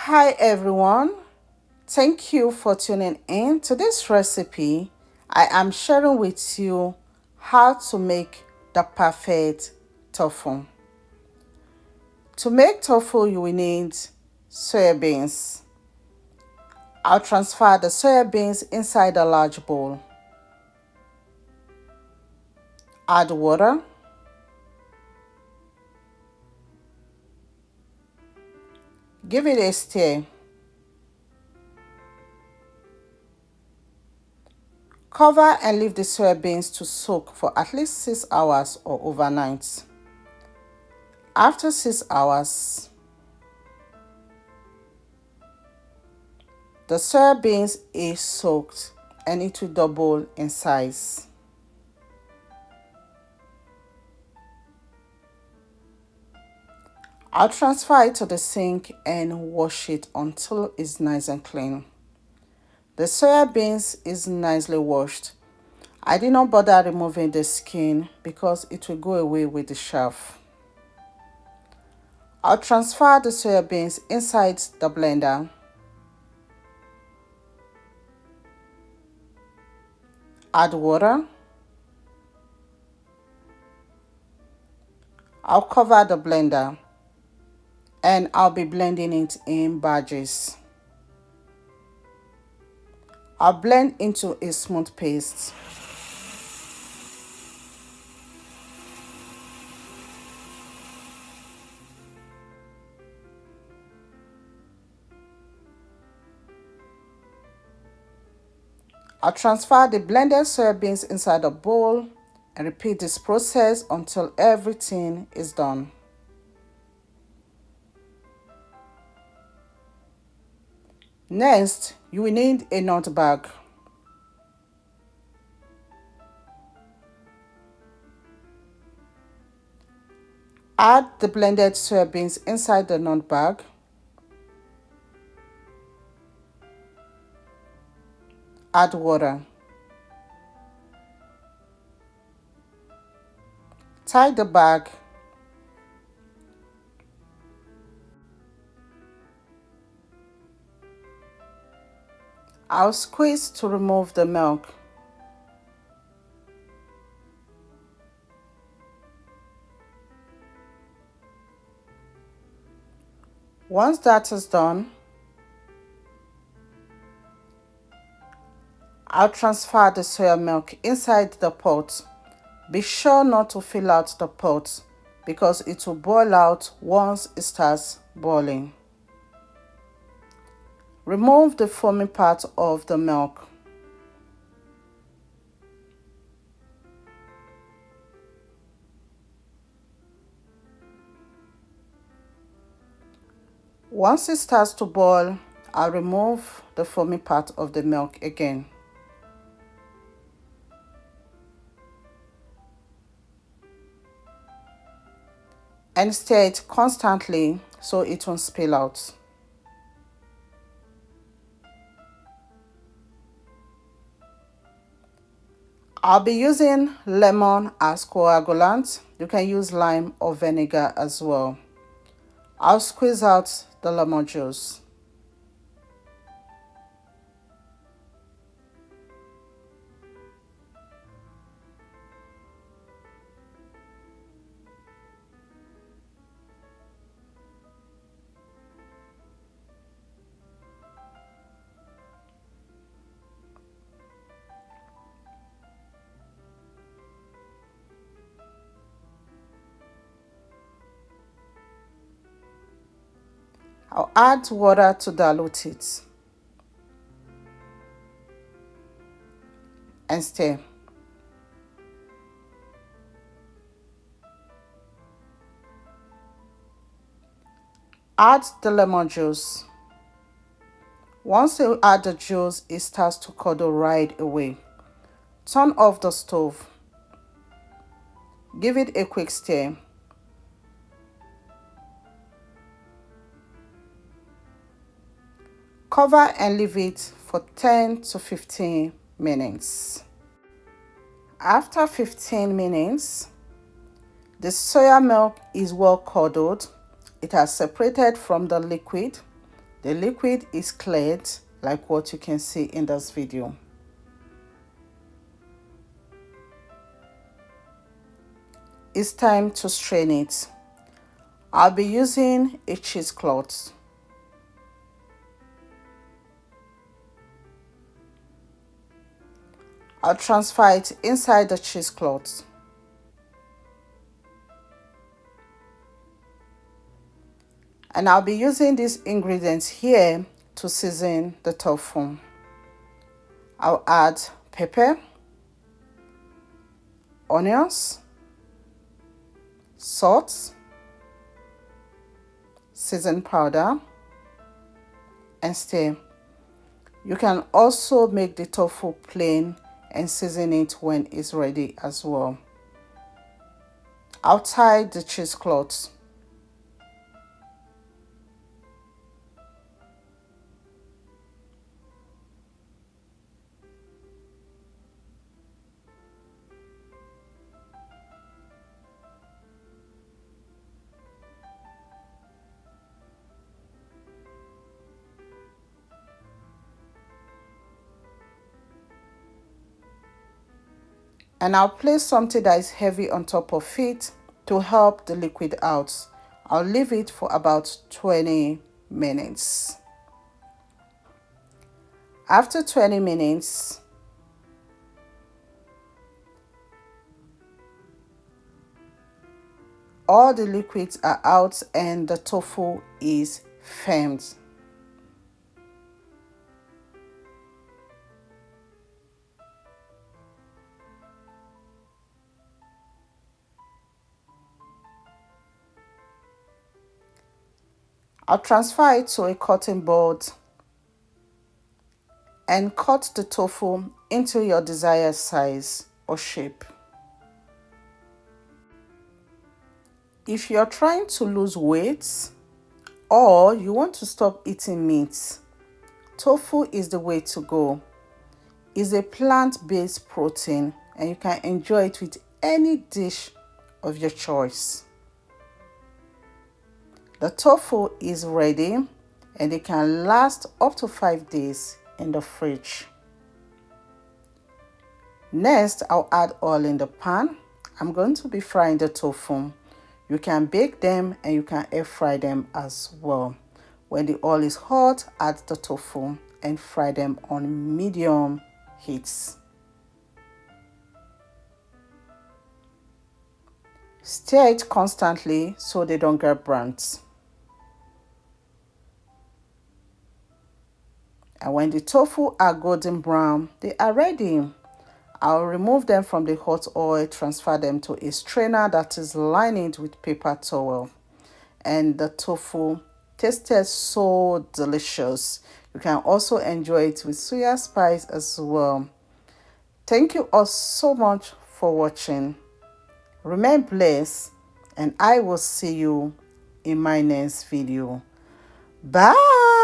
Hi everyone, thank you for tuning in to this recipe. I am sharing with you how to make the perfect tofu. To make tofu, you will need soya beans. I'll transfer the soya beans inside a large bowl. Add water. Give it a stir. Cover and leave the soya beans to soak for at least 6 hours or overnight. After 6 hours, the soya beans is soaked and it will double in size. I'll transfer it to the sink and wash it until it's nice and clean. The soya beans is nicely washed. I did not bother removing the skin because it will go away with the chaff. I'll transfer the soya beans inside the blender. Add water. I'll cover the blender and I'll be blending it in batches. I'll blend into a smooth paste. I'll transfer the blended soybeans inside a bowl and repeat this process until everything is done. Next, you will need a nut bag. Add the blended soybeans inside the nut bag. Add water. Tie the bag. I'll squeeze to remove the milk. Once that is done, I'll transfer the soya milk inside the pot. Be sure not to fill out the pot because it will boil out once it starts boiling. Remove the foamy part of the milk. Once it starts to boil, I'll remove the foamy part of the milk again. And stir it constantly so it won't spill out. I'll be using lemon as coagulant. You can use lime or vinegar as well. I'll squeeze out the lemon juice. I'll add water to dilute it and stir. Add the lemon juice. Once you add the juice, it starts to curdle right away. Turn off the stove. Give it a quick stir. Cover and leave it for 10 to 15 minutes. After 15 minutes, the soya milk is well curdled. It has separated from the liquid. The liquid is cleared like what you can see in this video. It's time to strain it. I'll be using a cheesecloth. I'll transfer it inside the cheesecloth. And I'll be using these ingredients here to season the tofu. I'll add pepper, onions, salt, season powder, and stir. You can also make the tofu plain and season it when it's ready as well. I'll tie the cheesecloth. And I'll place something that is heavy on top of it to help the liquid out. I'll leave it for about 20 minutes. After 20 minutes, all the liquids are out and the tofu is firmed. I'll transfer it to a cutting board and cut the tofu into your desired size or shape. If you're trying to lose weight or you want to stop eating meat, tofu is the way to go. It's a plant-based protein and you can enjoy it with any dish of your choice. The tofu is ready and it can last up to 5 days in the fridge. Next, I'll add oil in the pan. I'm going to be frying the tofu. You can bake them and you can air fry them as well. When the oil is hot, add the tofu and fry them on medium heats. Stir it constantly so they don't get burnt. And when the tofu are golden brown, they are ready. I'll remove them from the hot oil, transfer them to a strainer that is lined with paper towel. And the tofu tasted so delicious. You can also enjoy it with soya spice as well. Thank you all so much for watching. Remain blessed and I will see you in my next video. Bye.